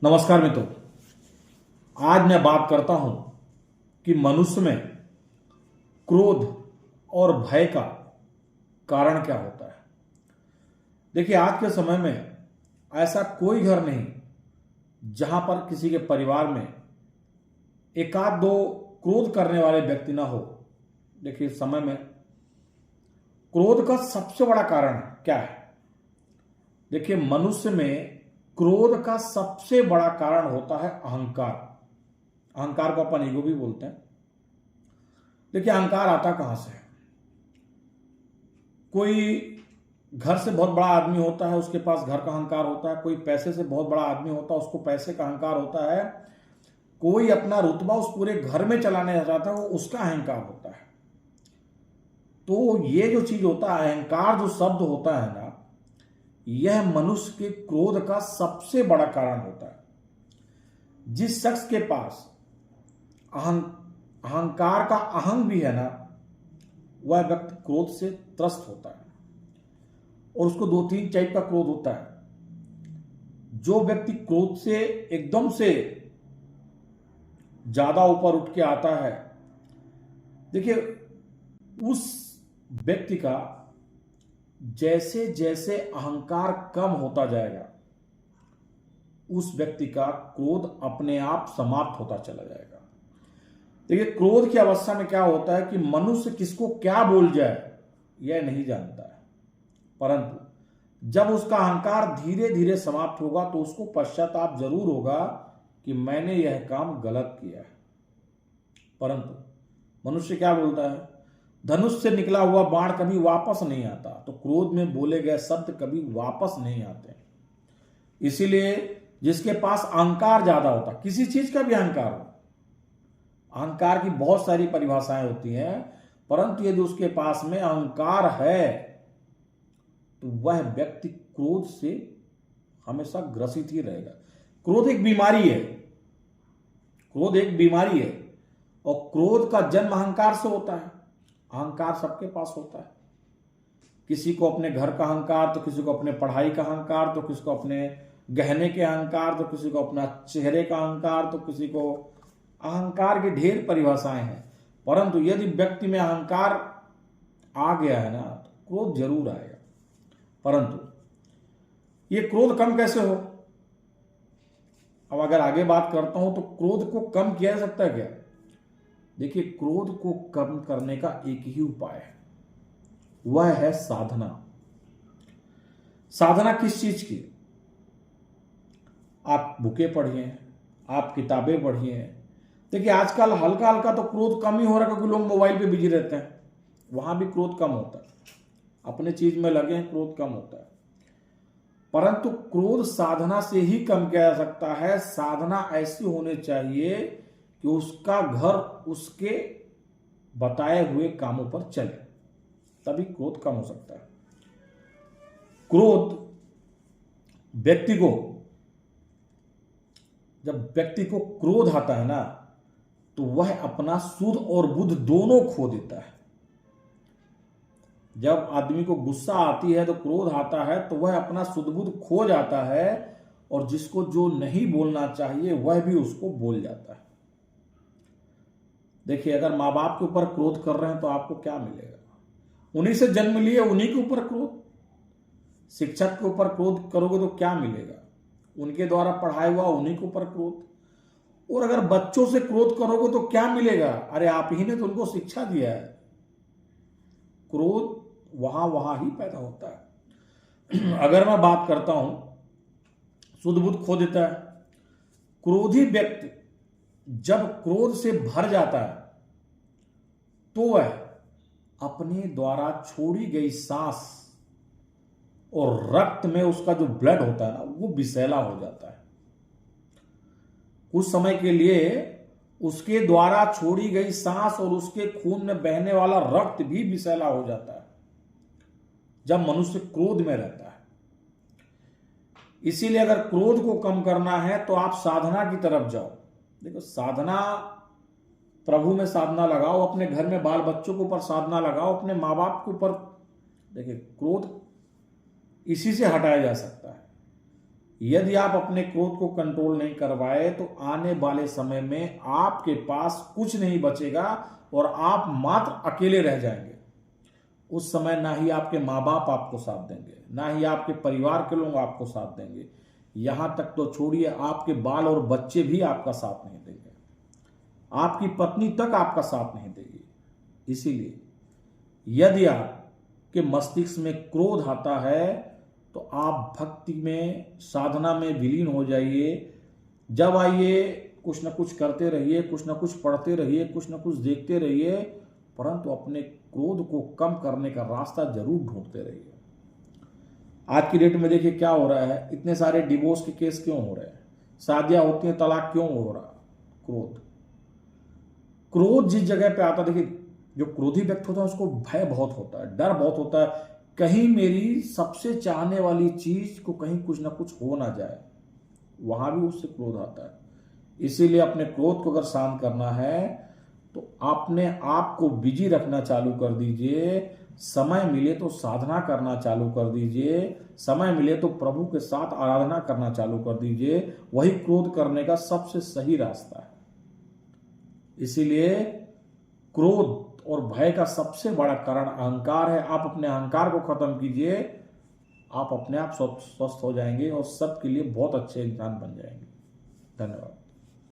नमस्कार मित्रों। आज मैं बात करता हूं कि मनुष्य में क्रोध और भय का कारण क्या होता है। देखिए, आज के समय में ऐसा कोई घर नहीं जहां पर किसी के परिवार में एक आध दो क्रोध करने वाले व्यक्ति ना हो। देखिए, इस समय में क्रोध का सबसे बड़ा कारण क्या है। देखिए, मनुष्य में क्रोध का सबसे बड़ा कारण होता है अहंकार। अहंकार को अपन ईगो भी बोलते हैं। देखिए, अहंकार आता कहां से है। कोई घर से बहुत बड़ा आदमी होता है, उसके पास घर का अहंकार होता है। कोई पैसे से बहुत बड़ा आदमी होता है, उसको पैसे का अहंकार होता है। कोई अपना रुतबा उस पूरे घर में चलाने चाहता है, वो उसका अहंकार होता है। तो ये जो चीज होता है, अहंकार जो शब्द होता है ना, यह मनुष्य के क्रोध का सबसे बड़ा कारण होता है। जिस शख्स के पास अहंकार का अहंग भी है ना, वह व्यक्ति क्रोध से त्रस्त होता है। और उसको दो तीन टाइप का क्रोध होता है। जो व्यक्ति क्रोध से एकदम से ज्यादा ऊपर उठ के आता है, देखिए, उस व्यक्ति का जैसे जैसे अहंकार कम होता जाएगा, उस व्यक्ति का क्रोध अपने आप समाप्त होता चला जाएगा। देखिए, क्रोध की अवस्था में क्या होता है कि मनुष्य किसको क्या बोल जाए यह नहीं जानता है, परंतु जब उसका अहंकार धीरे धीरे समाप्त होगा तो उसको पश्चाताप जरूर होगा कि मैंने यह काम गलत किया है। परंतु मनुष्य क्या बोलता है, धनुष से निकला हुआ बाण कभी वापस नहीं आता। तो क्रोध में बोले गए शब्द कभी वापस नहीं आते। इसीलिए जिसके पास अहंकार ज्यादा होता, किसी चीज का भी अहंकार हो, अहंकार की बहुत सारी परिभाषाएं होती हैं, परंतु यदि उसके पास में अहंकार है तो वह व्यक्ति क्रोध से हमेशा ग्रसित ही रहेगा। क्रोध एक बीमारी है। क्रोध एक बीमारी है और क्रोध का जन्म अहंकार से होता है। अहंकार सबके पास होता है। किसी को अपने घर का अहंकार, तो किसी को अपने पढ़ाई का अहंकार, तो किसी को अपने गहने के अहंकार, तो किसी को अपना चेहरे का अहंकार, तो किसी को अहंकार की ढेर परिभाषाएं हैं। परंतु यदि व्यक्ति में अहंकार आ गया है ना, तो क्रोध जरूर आएगा। परंतु ये क्रोध कम कैसे हो। अब अगर आगे बात करता हूं तो क्रोध को कम किया जा सकता है क्या। देखिए, क्रोध को कम करने का एक ही उपाय है, वह है साधना। साधना किस चीज की। आप बुकें पढ़िए, आप किताबें पढ़िए। देखिए, आजकल हल्का हल्का तो क्रोध कम ही हो रहा है, क्योंकि लोग मोबाइल पे बिजी रहते हैं, वहां भी क्रोध कम होता है। अपने चीज में लगे हैं, क्रोध कम होता है। परंतु क्रोध साधना से ही कम किया जा सकता है। साधना ऐसी होनी चाहिए कि उसका घर उसके बताए हुए कामों पर चले, तभी क्रोध कम हो सकता है। क्रोध व्यक्ति को, जब व्यक्ति को क्रोध आता है ना, तो वह अपना सुध और बुध दोनों खो देता है। जब आदमी को गुस्सा आती है, तो क्रोध आता है, तो वह अपना सुध बुध खो जाता है और जिसको जो नहीं बोलना चाहिए वह भी उसको बोल जाता है। देखिए, अगर माँ बाप के ऊपर क्रोध कर रहे हैं तो आपको क्या मिलेगा। उन्हीं से जन्म लिए, उन्हीं के ऊपर क्रोध। शिक्षक के ऊपर क्रोध करोगे तो क्या मिलेगा। उनके द्वारा पढ़ाया हुआ, उन्हीं के ऊपर क्रोध। और अगर बच्चों से क्रोध करोगे तो क्या मिलेगा। अरे, आप ही ने तो उनको शिक्षा दिया है। क्रोध वहां ही पैदा होता है। अगर मैं बात करता हूं, सुध बुध खो देता है। क्रोधी व्यक्ति जब क्रोध से भर जाता है तो वह अपने द्वारा छोड़ी गई सांस और रक्त में उसका जो ब्लड होता है ना, वो विषैला हो जाता है। कुछ समय के लिए उसके द्वारा छोड़ी गई सांस और उसके खून में बहने वाला रक्त भी विषैला हो जाता है जब मनुष्य क्रोध में रहता है। इसीलिए अगर क्रोध को कम करना है तो आप साधना की तरफ जाओ। देखो, साधना, प्रभु में साधना लगाओ, अपने घर में बाल बच्चों के ऊपर साधना लगाओ, अपने माँ बाप के ऊपर। देखिए, क्रोध इसी से हटाया जा सकता है। यदि आप अपने क्रोध को कंट्रोल नहीं करवाए तो आने वाले समय में आपके पास कुछ नहीं बचेगा और आप मात्र अकेले रह जाएंगे। उस समय ना ही आपके माँ बाप आपको साथ देंगे, ना ही आपके परिवार के लोग आपको साथ देंगे, यहां तक तो छोड़िए आपके बाल और बच्चे भी आपका साथ नहीं देंगे, आपकी पत्नी तक आपका साथ नहीं देगी। इसीलिए यदि आपके मस्तिष्क में क्रोध आता है तो आप भक्ति में, साधना में विलीन हो जाइए। जब आइए कुछ न कुछ करते रहिए, कुछ न कुछ पढ़ते रहिए, कुछ न कुछ देखते रहिए, परंतु अपने क्रोध को कम करने का रास्ता जरूर ढूंढते रहिए। आज की डेट में देखिए क्या हो रहा है, इतने सारे डिवोर्स के केस क्यों हो रहे हैं, शादियां होती हैं, तलाक क्यों हो रहा? क्रोध। क्रोध जिस जगह पे आता, देखिए जो क्रोधी व्यक्ति होता है उसको भय बहुत होता है, डर बहुत होता है, कहीं मेरी सबसे चाहने वाली चीज को कहीं कुछ ना कुछ हो ना जाए, वहां भी उससे क्रोध आता है। इसीलिए अपने क्रोध को अगर शांत करना है तो अपने आप को बिजी रखना चालू कर दीजिए। समय मिले तो साधना करना चालू कर दीजिए, समय मिले तो प्रभु के साथ आराधना करना चालू कर दीजिए, वही क्रोध करने का सबसे सही रास्ता है। इसीलिए क्रोध और भय का सबसे बड़ा कारण अहंकार है। आप अपने अहंकार को खत्म कीजिए, आप अपने आप स्वस्थ हो जाएंगे और सबके लिए बहुत अच्छे इंसान बन जाएंगे। धन्यवाद।